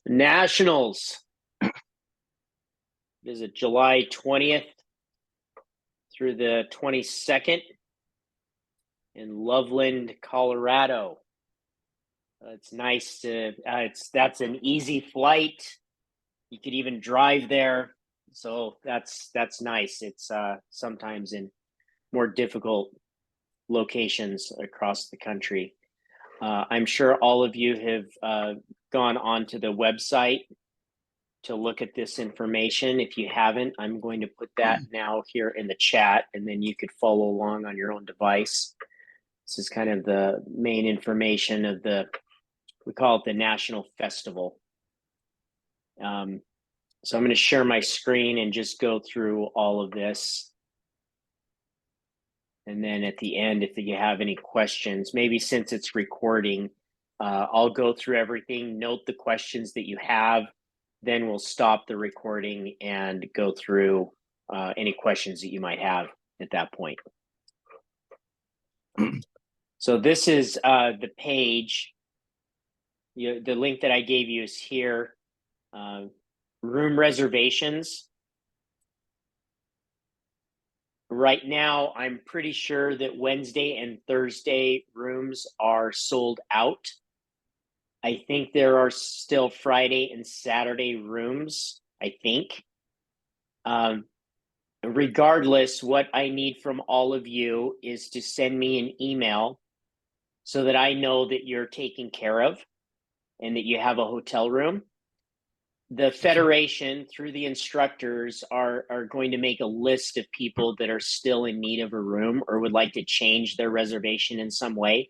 Nationals. Visit July 20th through the 22nd in Loveland, Colorado. It's nice to, that's an easy flight. You could even drive there. So that's nice. It's sometimes in more difficult locations across the country. I'm sure all of you have gone onto the website to look at this information. If you haven't, I'm going to put that now here in the chat, and then you could follow along on your own device. This is kind of the main information of we call it the National Festival. So I'm going to share my screen and just go through all of this. And then at the end, if you have any questions, maybe since it's recording, I'll go through everything, note the questions that you have, then we'll stop the recording and go through any questions that you might have at that point. So this is the page. The link that I gave you is here. Room reservations. Right now, I'm pretty sure that Wednesday and Thursday rooms are sold out. I think there are still Friday and Saturday rooms, I think. Regardless, what I need from all of you is to send me an email so that I know that you're taken care of and that you have a hotel room. The Federation, through the instructors, are going to make a list of people that are still in need of a room or would like to change their reservation in some way.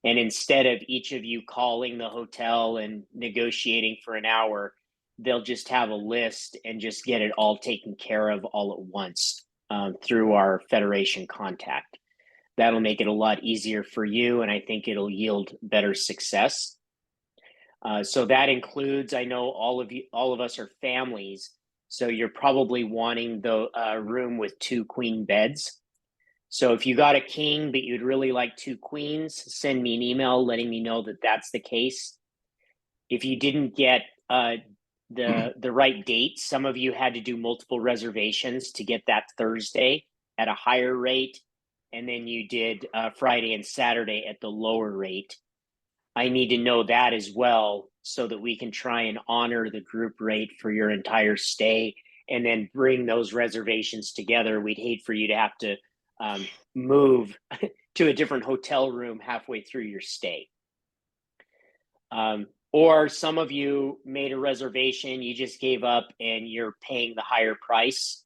And instead of each of you calling the hotel and negotiating for an hour, they'll just have a list and just get it all taken care of all at once through our Federation contact. That'll make it a lot easier for you, and I think it'll yield better success. So that includes, I know all of us are families, so you're probably wanting the room with 2 queen beds. So if you got a king, but you'd really like 2 queens, send me an email letting me know that that's the case. If you didn't get the right date, some of you had to do multiple reservations to get that Thursday at a higher rate, and then you did Friday and Saturday at the lower rate. I need to know that as well so that we can try and honor the group rate for your entire stay and then bring those reservations together. We'd hate for you to have to move to a different hotel room halfway through your stay. Or some of you made a reservation, you just gave up and you're paying the higher price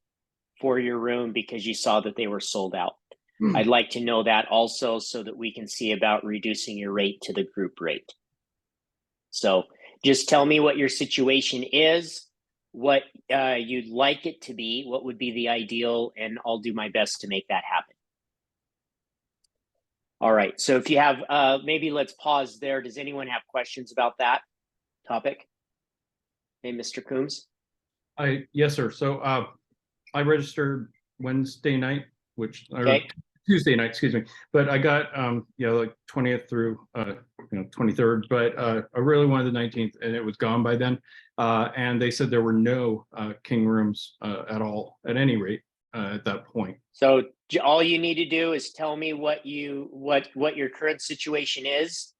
for your room because you saw that they were sold out. I'd like to know that also so that we can see about reducing your rate to the group rate. So just tell me what your situation is, what you'd like it to be, what would be the ideal, and I'll do my best to make that happen. All right, so if you have, maybe let's pause there. Does anyone have questions about that topic? Hey, Mr. Coombs? Yes, sir. So I registered Wednesday night, which Okay. Tuesday night, excuse me. But I got like 20th through 23rd, but I really wanted the 19th, and it was gone by then. And they said there were no king rooms at all, at any rate, at that point. So all you need to do is tell me what your current situation is,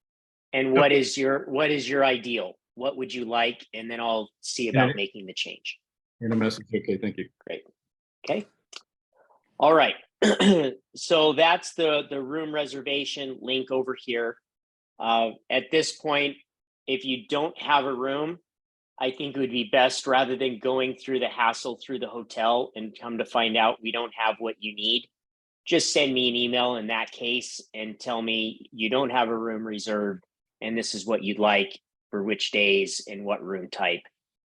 and what is your ideal. What would you like, and then I'll see about making the change. In a message. Okay, thank you. Great. Okay. All right. So that's the room reservation link over here. At this point, if you don't have a room, I think it would be best, rather than going through the hassle through the hotel and come to find out we don't have what you need, just send me an email in that case and tell me you don't have a room reserved and this is what you'd like for which days and what room type.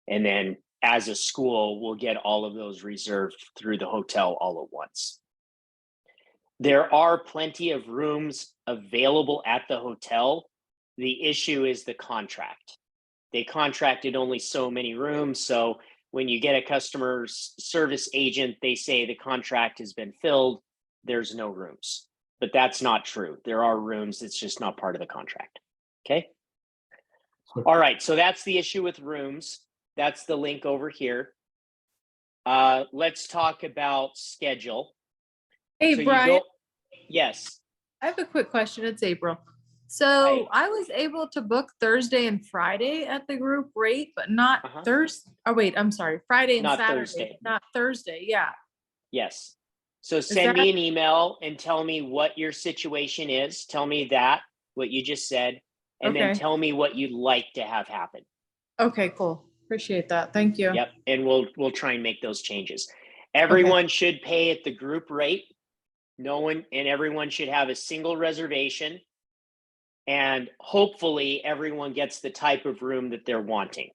And then as a school, we'll get all of those reserved through the hotel all at once. There are plenty of rooms available at the hotel. The issue is the contract. They contracted only so many rooms. So when you get a customer service agent, they say the contract has been filled, there's no rooms. But that's not true. There are rooms, it's just not part of the contract. Okay. All right, so that's the issue with rooms. That's the link over here. Let's talk about schedule. Hey, So Brian, yes. I have a quick question. It's April. So Hi. I was able to book Thursday and Friday at the group rate, but not Uh-huh. Thursday. Oh, wait, I'm sorry. Friday and Not Saturday, Thursday. not Thursday. Yeah. Yes. So send that- me an email and tell me what your situation is. Tell me that, what you just said, and then Okay. tell me what you'd like to have happen. Okay, cool. Appreciate that. Thank you. Yep. And we'll try and make those changes. Everyone should pay at the group rate. No one and everyone should have a single reservation. And hopefully everyone gets the type of room that they're wanting.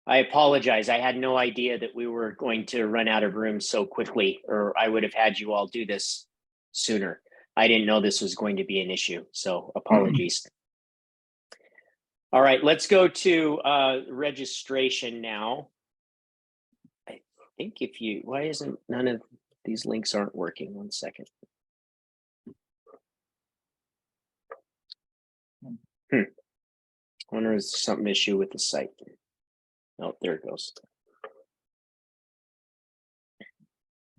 I apologize. I had no idea that we were going to run out of rooms so quickly, or I would have had you all do this sooner. I didn't know this was going to be an issue, so apologies. All right, let's go to registration now. I think why isn't none of these links aren't working? 1 second. I wonder if there's some issue with the site. Oh, there it goes.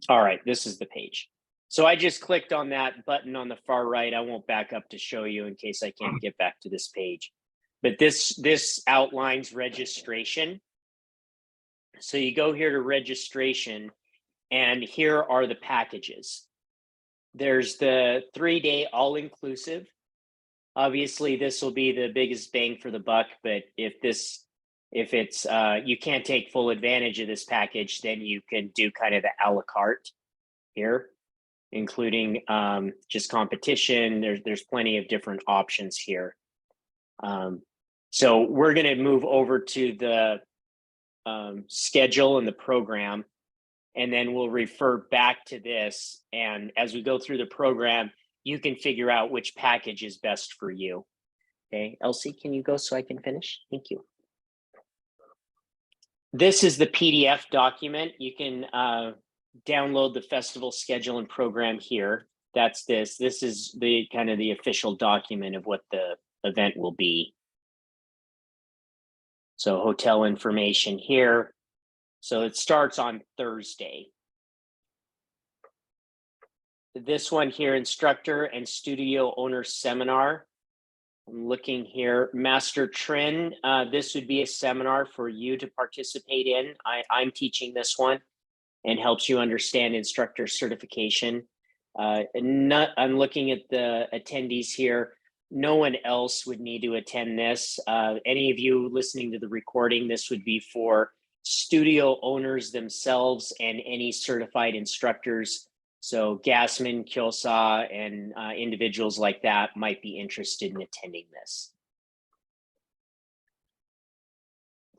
All right, this is the page. So I just clicked on that button on the far right. I won't back up to show you in case I can't get back to this page. But this outlines registration. So you go here to registration, and here are the packages. There's the 3-day all-inclusive. Obviously, this will be the biggest bang for the buck, but if it's you can't take full advantage of this package, then you can do kind of the a la carte here, including just competition. There's plenty of different options here. So we're going to move over to the schedule and the program, and then we'll refer back to this. And as we go through the program, you can figure out which package is best for you. Okay, Elsie, can you go so I can finish? Thank you. This is the PDF document. You can download the festival schedule and program here. That's this. This is the kind of the official document of what the event will be. So hotel information here. So it starts on Thursday. This one here, instructor and studio owner seminar. I'm looking here, Master Trin. This would be a seminar for you to participate in. I'm teaching this one, and helps you understand instructor certification. I'm looking at the attendees here. No one else would need to attend this. Any of you listening to the recording, this would be for studio owners themselves and any certified instructors. So Gassman, Kyosa, and individuals like that might be interested in attending this.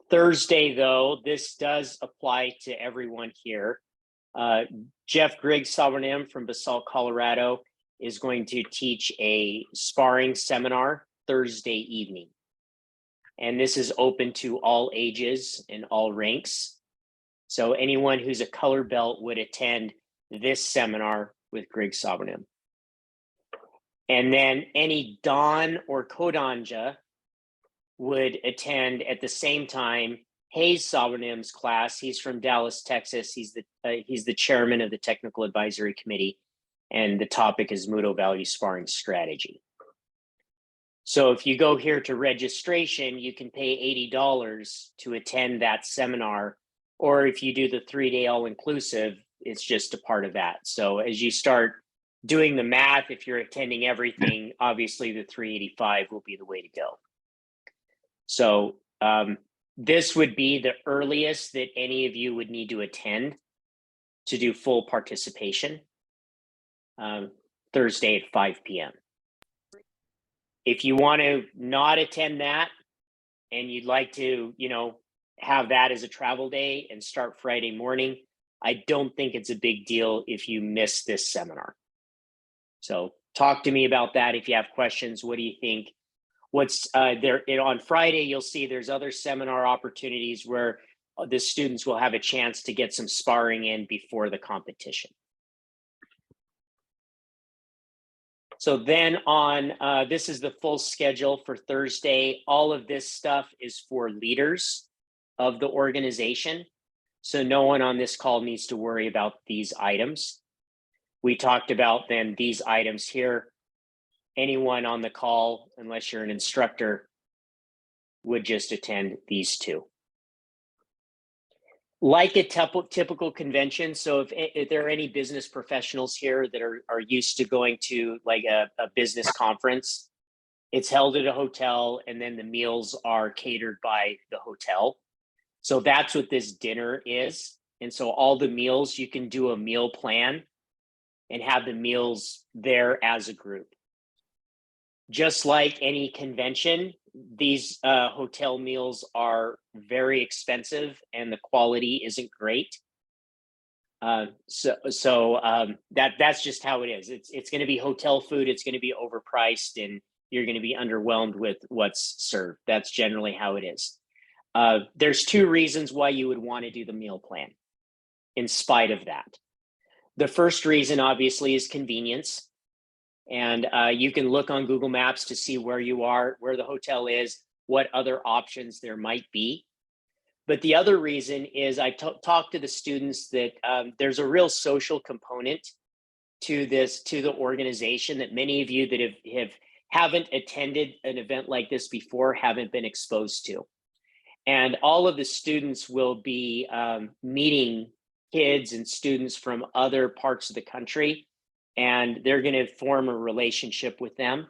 Thursday, though, this does apply to everyone here. Jeff Griggs-Sabernim from Basalt, Colorado, is going to teach a sparring seminar Thursday evening. And this is open to all ages and all ranks. So anyone who's a color belt would attend this seminar with Griggs-Sabernim. And then any Dan or Kodanja would attend at the same time Hayes Sabernim's class. He's from Dallas, Texas. He's the chairman of the technical advisory committee, and the topic is Muto value sparring strategy. So if you go here to registration, you can pay $80 to attend that seminar, or if you do the 3-day all-inclusive, it's just a part of that. So as you start doing the math, if you're attending everything, obviously the $385 will be the way to go. So this would be the earliest that any of you would need to attend to do full participation, Thursday at 5 p.m. If you want to not attend that and you'd like to, have that as a travel day and start Friday morning, I don't think it's a big deal if you miss this seminar. So talk to me about that. If you have questions, what do you think? What's there on Friday, you'll see there's other seminar opportunities where the students will have a chance to get some sparring in before the competition. So then on, this is the full schedule for Thursday. All of this stuff is for leaders of the organization. So no one on this call needs to worry about these items. We talked about then these items here. Anyone on the call, unless you're an instructor, would just attend these two. Like a typical convention, so if there are any business professionals here that are used to going to like a business conference, it's held at a hotel and then the meals are catered by the hotel. So that's what this dinner is. And so all the meals, you can do a meal plan and have the meals there as a group. Just like any convention, these hotel meals are very expensive and the quality isn't great. That's just how it is. It's going to be hotel food. It's going to be overpriced, and you're going to be underwhelmed with what's served. That's generally how it is. There's two reasons why you would want to do the meal plan. In spite of that, the first reason obviously is convenience. And you can look on Google Maps to see where you are, where the hotel is, what other options there might be. But the other reason is I talked to the students that there's a real social component to the organization that many of you that haven't attended an event like this before haven't been exposed to. And all of the students will be meeting kids and students from other parts of the country, and they're going to form a relationship with them,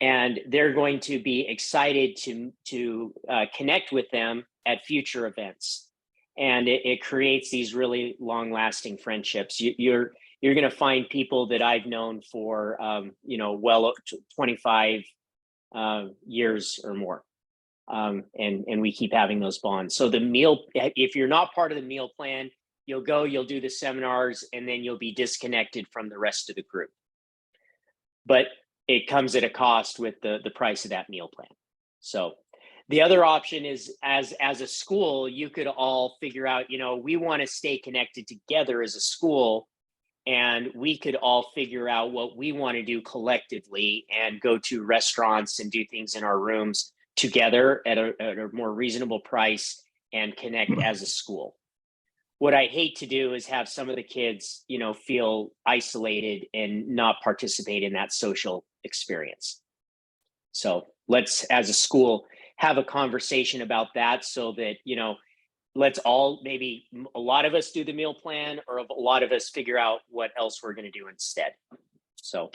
and they're going to be excited to connect with them at future events, and it creates these really long-lasting friendships. You're going to find people that I've known for well 25 years or more, and we keep having those bonds. So the meal, if you're not part of the meal plan, you'll do the seminars, and then you'll be disconnected from the rest of the group. But it comes at a cost with the price of that meal plan. So the other option is as a school, you could all figure out, we want to stay connected together as a school, and we could all figure out what we want to do collectively and go to restaurants and do things in our rooms together at a more reasonable price and connect as a school. What I hate to do is have some of the kids, feel isolated and not participate in that social experience. So let's, as a school, have a conversation about that so that, let's all, maybe a lot of us do the meal plan, or a lot of us figure out what else we're going to do instead. So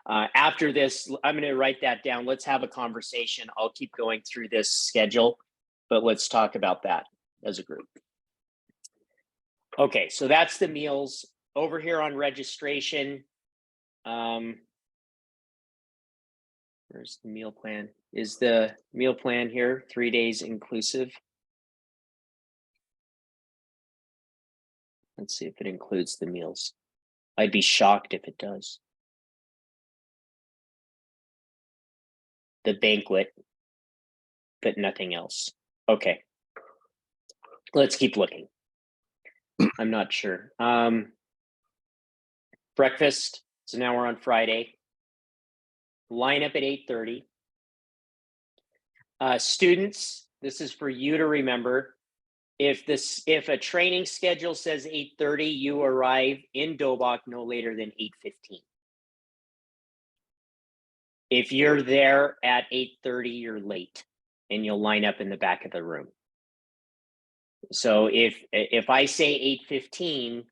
after this, I'm going to write that down. Let's have a conversation. I'll keep going through this schedule, but let's talk about that as a group. Okay, so that's the meals. Over here on registration, where's the meal plan? Is the meal plan here 3 days inclusive? Let's see if it includes the meals. I'd be shocked if it does. The banquet, but nothing else. Okay, let's keep looking. I'm not sure. Breakfast, so now we're on Friday. Line up at 8:30. Students, this is for you to remember. If a training schedule says 8:30, you arrive in Dobok no later than 8:15. If you're there at 8:30, you're late, and you'll line up in the back of the room. So if I say 8:15,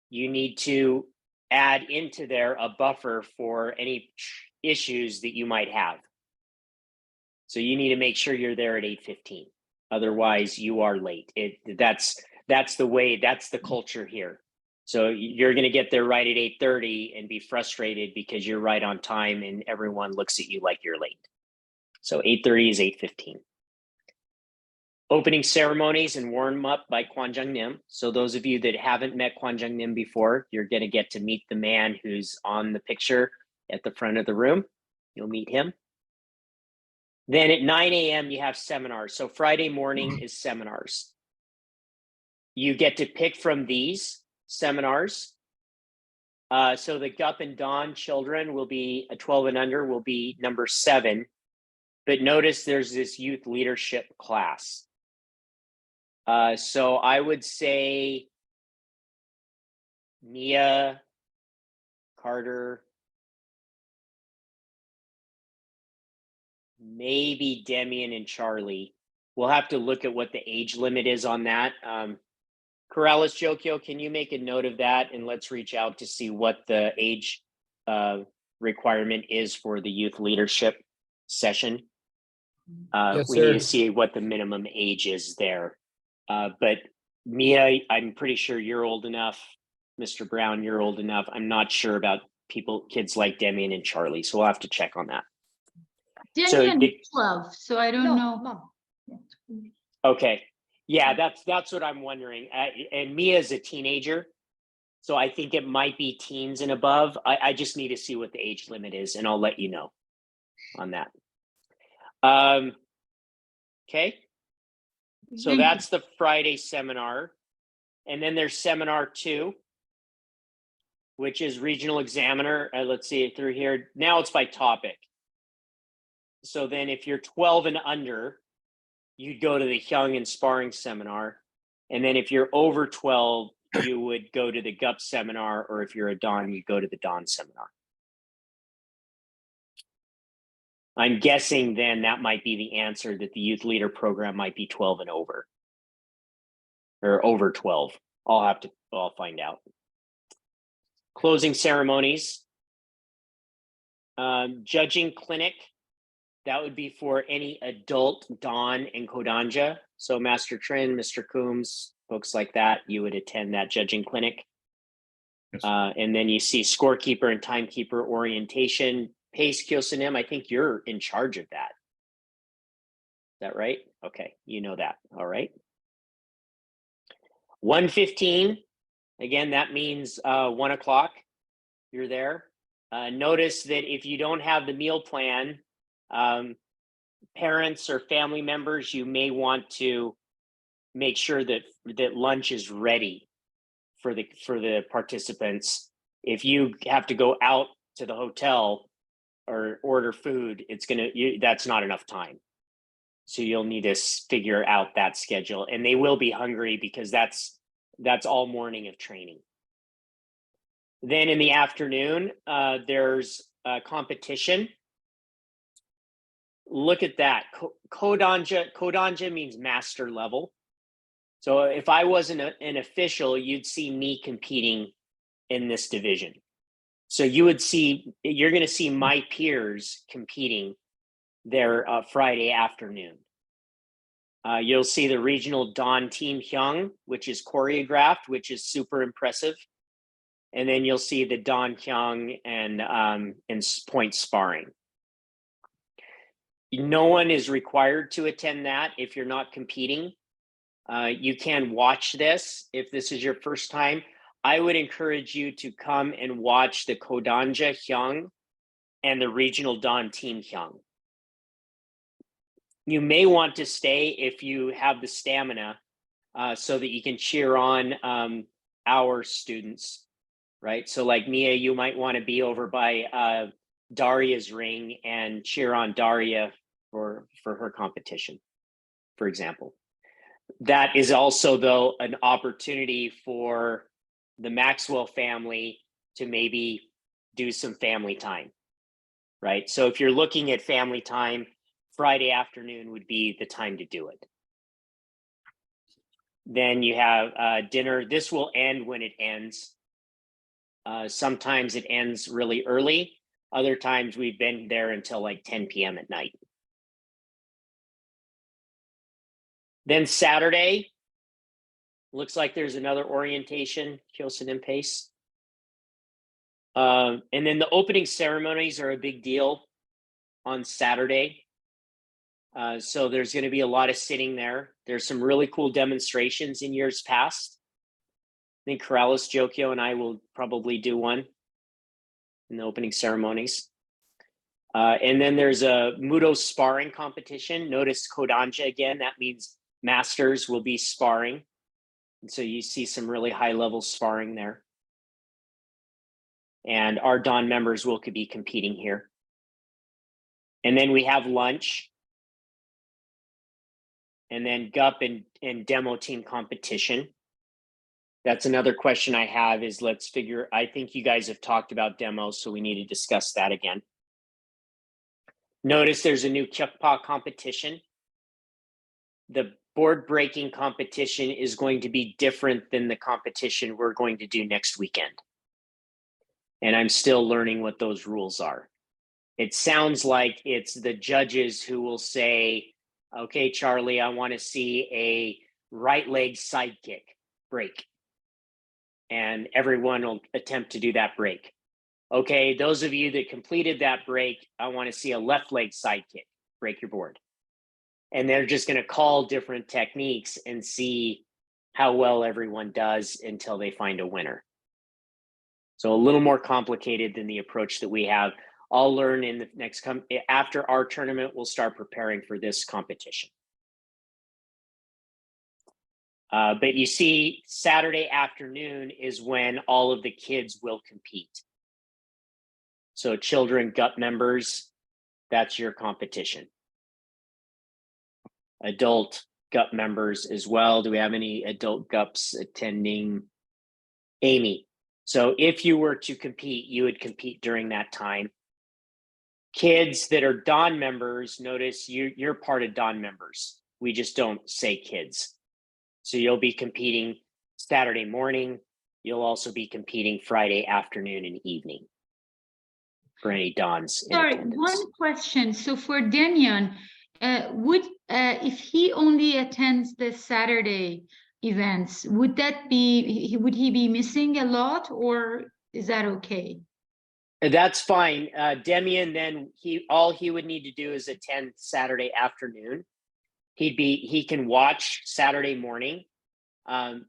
you need to add into there a buffer for any issues that you might have. So you need to make sure you're there at 8:15. Otherwise, you are late. That's the way, that's the culture here. So you're going to get there right at 8:30 and be frustrated because you're right on time and everyone looks at you like you're late. So 8:30 is 8:15. Opening ceremonies and warm up by Kwanjang Nim. So those of you that haven't met Kwanjang Nim before, you're going to get to meet the man who's on the picture at the front of the room. You'll meet him. Then at 9 a.m. you have seminars. So Friday morning is seminars. You get to pick from these seminars. So the Gup and Don children will be 12 and under will be number 7. But notice there's this youth leadership class. So I would say Mia, Carter, maybe Demian and Charlie. We'll have to look at what the age limit is on that. Corrales Jokio, can you make a note of that? And let's reach out to see what the age requirement is for the youth leadership session. Yes, We need to sir. see what the minimum age is there. But Mia, I'm pretty sure you're old enough. Mr. Brown, you're old enough. I'm not sure about kids like Demian and Charlie. So we'll have to check on that. So Demian the- 12, so I don't No, know. Mom. Okay. Yeah, that's what I'm wondering. And Mia's a teenager. So I think it might be teens and above. I just need to see what the age limit is, and I'll let you know on that. Okay. So Thank you. that's the Friday seminar. And then there's seminar 2, which is regional examiner. Let's see it through here. Now it's by topic. So then if you're 12 and under, you'd go to the Hyung and sparring seminar. And then if you're over 12, you would go to the GUP seminar, or if you're a Don, you go to the Don seminar. I'm guessing then that might be the answer, that the youth leader program might be 12 and over, or over 12. I'll find out. Closing ceremonies. Judging clinic. That would be for any adult Don and Kodanja. So Master Trin, Mr. Coombs, folks like that, you would attend that judging clinic. Yes. And then you see scorekeeper and timekeeper orientation. Pace Kyosanim, I think you're in charge of that. Is that right? Okay, you know that. All right. 1:15, again, that means 1 o'clock. You're there. Notice that if you don't have the meal plan, parents or family members, you may want to make sure that lunch is ready for the participants. If you have to go out to the hotel or order food, that's not enough time. So you'll need to figure out that schedule, and they will be hungry because that's all morning of training. Then in the afternoon, there's a competition. Look at that. Kodanja means master level. So if I wasn't an official, you'd see me competing in this division. So you're going to see my peers competing there Friday afternoon. You'll see the regional Don Team Hyung, which is choreographed, which is super impressive. And then you'll see the Don Hyung and point sparring. No one is required to attend that if you're not competing. You can watch this if this is your first time. I would encourage you to come and watch the Kodanja Hyung and the regional Don Team Hyung. You may want to stay if you have the stamina so that you can cheer on our students, right? So like Mia, you might want to be over by Daria's ring and cheer on Daria for her competition, for example. That is also, though, an opportunity for the Maxwell family to maybe do some family time, right? So if you're looking at family time, Friday afternoon would be the time to do it. Then you have dinner. This will end when it ends. Sometimes it ends really early. Other times we've been there until like 10 p.m. at night. Then Saturday, looks like there's another orientation, Kyosen and Pace. And then the opening ceremonies are a big deal on Saturday. So there's going to be a lot of sitting there. There's some really cool demonstrations in years past. I think Corrales, Jokio, and I will probably do one in the opening ceremonies. And then there's a Mudo sparring competition. Notice Kodanja again. That means masters will be sparring. And so you see some really high level sparring there. and our Dawn members will be competing here. And then we have lunch. And then GUP and demo team competition. That's another question I have is I think you guys have talked about demos, so we need to discuss that again. Notice there's a new Kyukpa competition. The board breaking competition is going to be different than the competition we're going to do next weekend. And I'm still learning what those rules are. It sounds like it's the judges who will say, okay, Charlie, I want to see a right leg side kick break. And everyone will attempt to do that break. Okay, those of you that completed that break, I want to see a left leg side kick, break your board. And they're just going to call different techniques and see how well everyone does until they find a winner. So a little more complicated than the approach that we have. I'll learn in the next after our tournament, we'll start preparing for this competition. But you see, Saturday afternoon is when all of the kids will compete. So children, GUP members, that's your competition. Adult GUP members as well. Do we have any adult GUPs attending? Amy. So if you were to compete, you would compete during that time. Kids that are Dawn members, notice you're part of Dawn members. We just don't say kids. So you'll be competing Saturday morning. You'll also be competing Friday afternoon and evening for any Dawns in Sorry, attendance. one question. So for Damian, if he only attends the Saturday events, would he be missing a lot, or is that okay? That's fine. Demian, then all he would need to do is attend Saturday afternoon. He can watch Saturday morning.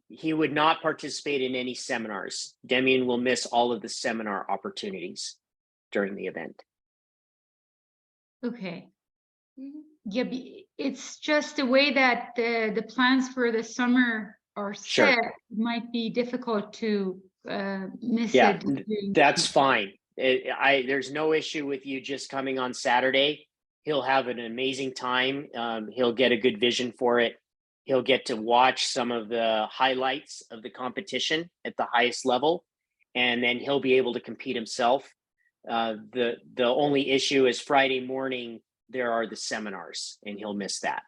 He would not participate in any seminars. Demian will miss all of the seminar opportunities during the event. Okay. Yeah, it's just the way that the plans for the summer are Sure. set. It might be difficult to miss Yeah, it. that's fine. There's no issue with you just coming on Saturday. He'll have an amazing time. He'll get a good vision for it. He'll get to watch some of the highlights of the competition at the highest level, and then he'll be able to compete himself. The only issue is Friday morning, there are the seminars, and he'll miss that.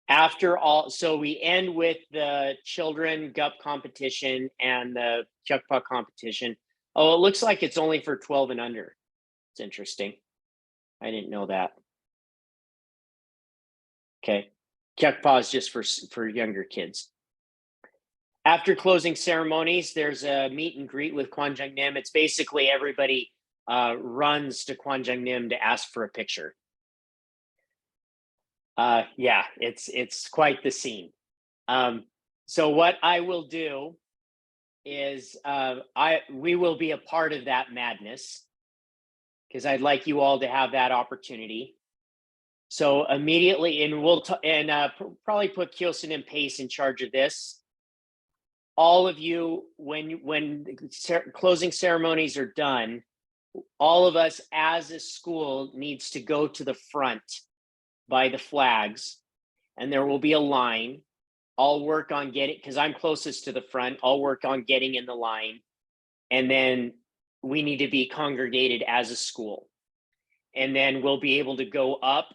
After all, so we end with the children GUP competition and the Kyukpa competition. Oh, it looks like it's only for 12 and under. It's interesting. I didn't know that. Okay. Kyukpa is just for younger kids. After closing ceremonies, there's a meet and greet with Kwanjungnim. It's basically everybody runs to Kwanjungnim to ask for a picture. Yeah, it's quite the scene. So what I will do is we will be a part of that madness because I'd like you all to have that opportunity. So immediately, and we'll probably put Kyosin and Pace in charge of this. All of you, when closing ceremonies are done, all of us as a school needs to go to the front by the flags, and there will be a line. I'll work on getting, because I'm closest to the front, I'll work on getting in the line, and then we need to be congregated as a school. And then we'll be able to go up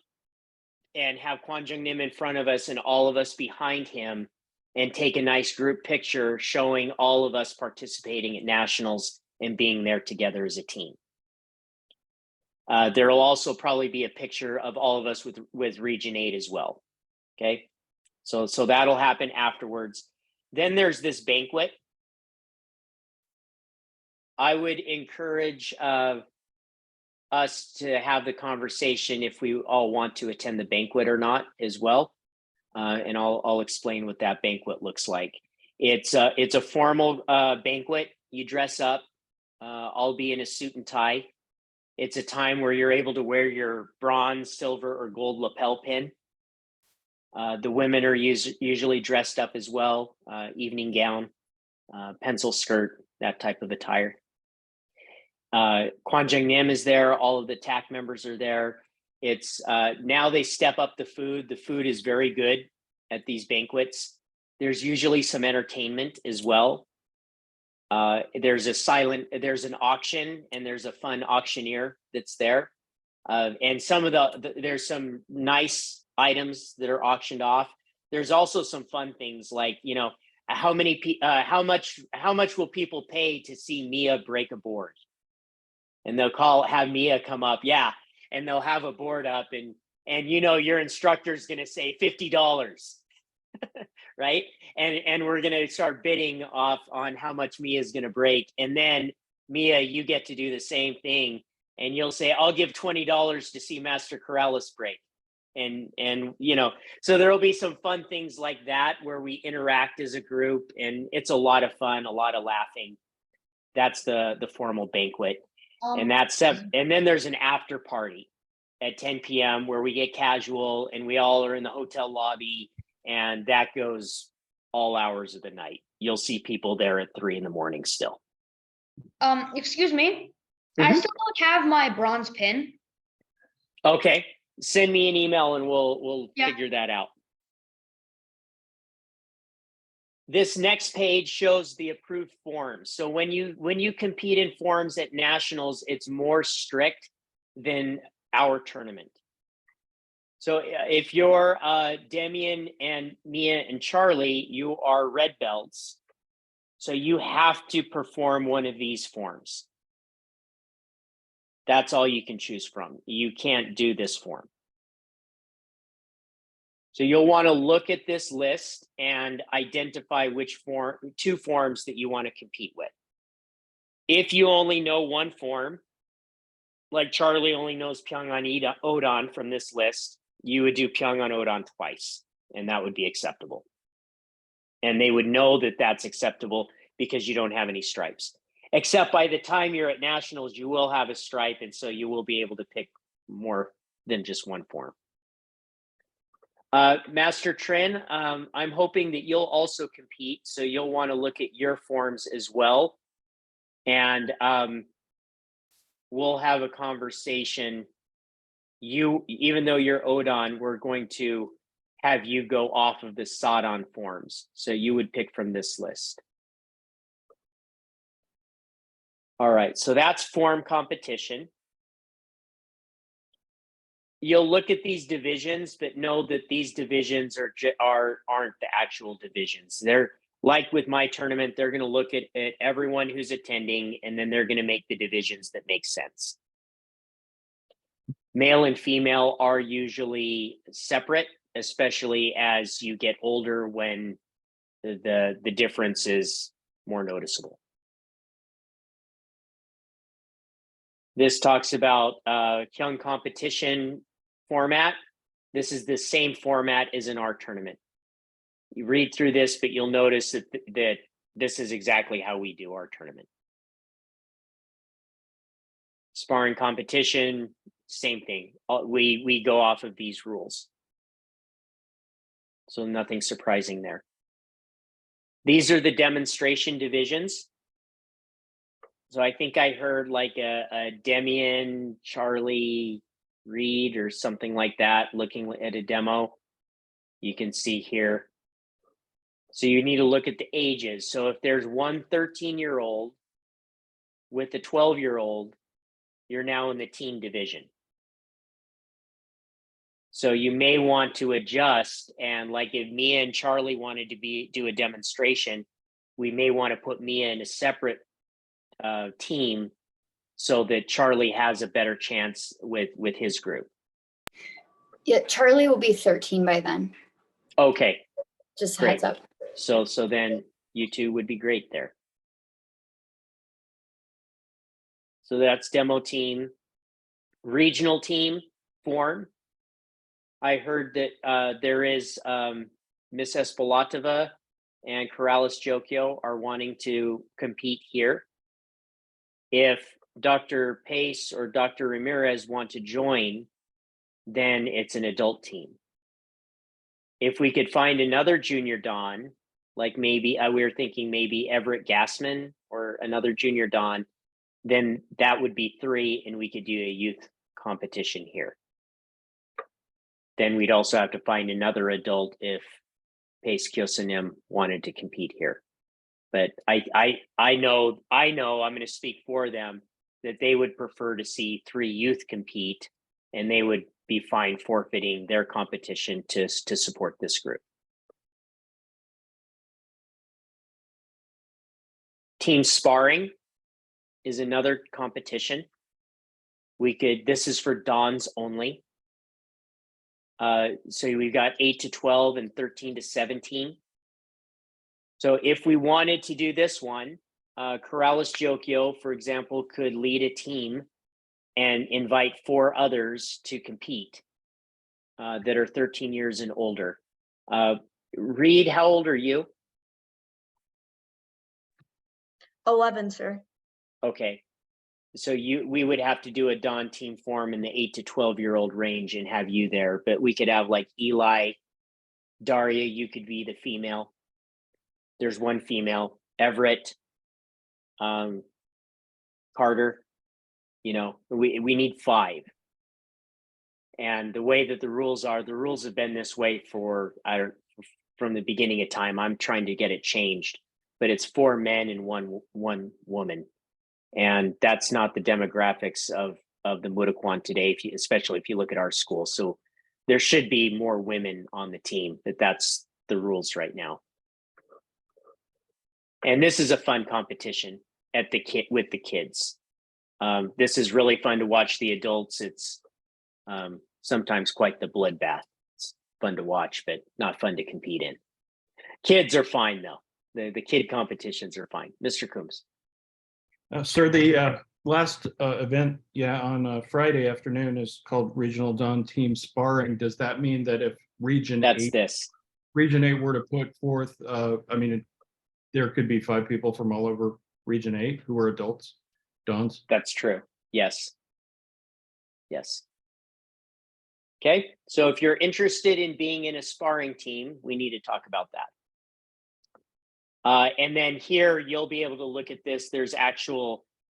and have Kwanjungnim in front of us and all of us behind him and take a nice group picture showing all of us participating at nationals and being there together as a team. There will also probably be a picture of all of us with Region 8 as well. Okay, so that'll happen afterwards. Then there's this banquet. I would encourage us to have the conversation if we all want to attend the banquet or not as well. And I'll explain what that banquet looks like. It's a formal banquet. You dress up. I'll be in a suit and tie. It's a time where you're able to wear your bronze, silver, or gold lapel pin. The women are usually dressed up as well, evening gown. pencil skirt, that type of attire. Kwanjang Nim is there. All of the TAC members are there. It's now they step up the food. The food is very good at these banquets. There's usually some entertainment as well. There's an auction, and there's a fun auctioneer that's there. And some of there's some nice items that are auctioned off. There's also some fun things like, you know, how much will people pay to see Mia break a board? And they'll have Mia come up, yeah, and they'll have a board up, and you know your instructor's gonna say $50, right? And we're gonna start bidding off on how much Mia's gonna break, and then Mia, you get to do the same thing, and you'll say, I'll give $20 to see Master Corrales break. And you know, so there'll be some fun things like that where we interact as a group, and it's a lot of fun, a lot of laughing. That's the formal banquet. And then there's an after party at 10 p.m. where we get casual and we all are in the hotel lobby, and that goes all hours of the night. You'll see people there at 3 a.m. still. Excuse me. I still don't have my bronze pin. Okay, send me an email and we'll figure that out. This next page shows the approved forms. So when you compete in forms at nationals, it's more strict than our tournament. So if you're Demian and Mia and Charlie, you are red belts. So you have to perform one of these forms. That's all you can choose from. You can't do this form. So you'll want to look at this list and identify which two forms that you want to compete with. If you only know one form, like Charlie only knows Pyongan Odan from this list, you would do Pyongan Odan twice, and that would be acceptable. And they would know that that's acceptable because you don't have any stripes. Except by the time you're at nationals, you will have a stripe, and so you will be able to pick more than just one form. Master Trin, I'm hoping that you'll also compete, so you'll want to look at your forms as well. And we'll have a conversation. Even though you're Odan, we're going to have you go off of the Sadan forms. So you would pick from this list. All right, so that's form competition. You'll look at these divisions, but know that these divisions aren't the actual divisions. They're like with my tournament, they're going to look at everyone who's attending, and then they're going to make the divisions that make sense. Male and female are usually separate, especially as you get older when the difference is more noticeable. This talks about Kyung competition format. This is the same format as in our tournament. You read through this, but you'll notice that this is exactly how we do our tournament. Sparring competition, same thing. We go off of these rules. So nothing surprising there. These are the demonstration divisions. So I think I heard like a Demian, Charlie, Reed, or something like that, looking at a demo. You can see here. So you need to look at the ages. So if there's one 13-year-old with a 12-year-old, you're now in the team division. So you may want to adjust, and like if Mia and Charlie wanted to do a demonstration, we may want to put Mia in a separate team so that Charlie has a better chance with his group. Yeah, Charlie will be 13 by then. Okay. Just Great. heads up. So then you two would be great there. So that's demo team. Regional team form. I heard that there is Miss Espalatova and Corrales Jokio are wanting to compete here. If Dr. Pace or Dr. Ramirez want to join, then it's an adult team. If we could find another junior Don, like maybe we were thinking maybe Everett Gassman or another junior Don, then that would be 3, and we could do a youth competition here. Then we'd also have to find another adult if Pace Kyosanim wanted to compete here. But I know I'm going to speak for them that they would prefer to see 3 youth compete, and they would be fine forfeiting their competition to support this group. Team sparring is another competition. This is for Dons only. So we've got 8 to 12 and 13 to 17. So if we wanted to do this one, Corrales Jokio, for example, could lead a team and invite 4 others to compete that are 13 years and older. Reed, how old are you? 11, sir. Okay. So we would have to do a Don team form in the 8 to 12-year-old range and have you there, but we could have like Eli, Daria, you could be the female. There's 1 female, Everett, Carter, we need 5. And the way that the rules have been this way from the beginning of time. I'm trying to get it changed, but it's 4 men and one woman. And that's not the demographics of the Mudokwan today, especially if you look at our school. So there should be more women on the team, but that's the rules right now. And this is a fun competition with the kids. This is really fun to watch the adults. It's sometimes quite the bloodbath. It's fun to watch, but not fun to compete in. Kids are fine though. The kid competitions are fine. Mr. Coombs. Sir, the last event, on Friday afternoon is called Regional Don Team Sparring. Does that mean that if Region 8 were to put forth, there could be 5 people from all over Region 8 who are adults, Dons? That's true. Yes. Okay, so if you're interested in being in a sparring team, we need to talk about that. And then here, you'll be able to look at this.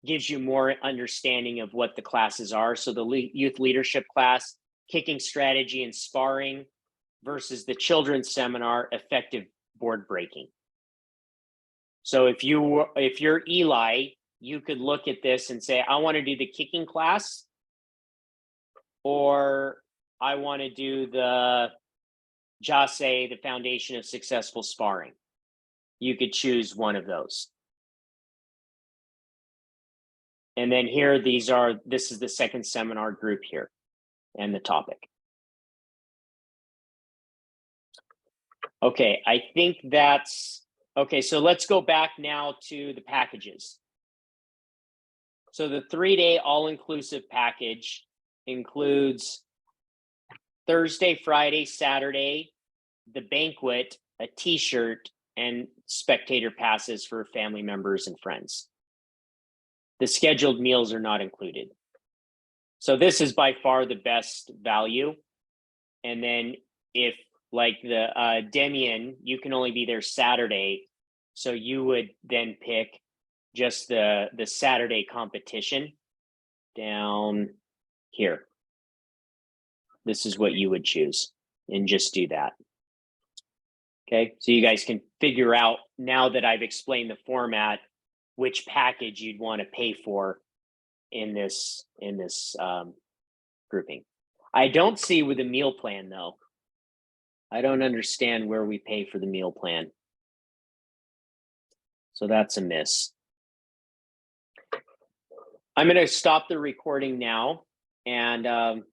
Gives you more understanding of what the classes are. So the youth leadership class, kicking strategy and sparring, versus the children's seminar, effective board breaking. So if you're Eli, you could look at this and say, I want to do the kicking class, or I want to do the JASE, the Foundation of Successful Sparring. You could choose one of those. And then here, this is the second seminar group here and the topic. Okay, I think okay, so let's go back now to the packages. So the 3-day all-inclusive package includes Thursday, Friday, Saturday, the banquet, a t-shirt, and spectator passes for family members and friends. The scheduled meals are not included. So this is by far the best value. And then if like the Demian, you can only be there Saturday. So you would then pick just the Saturday competition down here. This is what you would choose and just do that. Okay, so you guys can figure out, now that I've explained the format, which package you'd want to pay for in this grouping. I don't see with the meal plan though. I don't understand where we pay for the meal plan. So that's a miss. I'm going to stop the recording now, and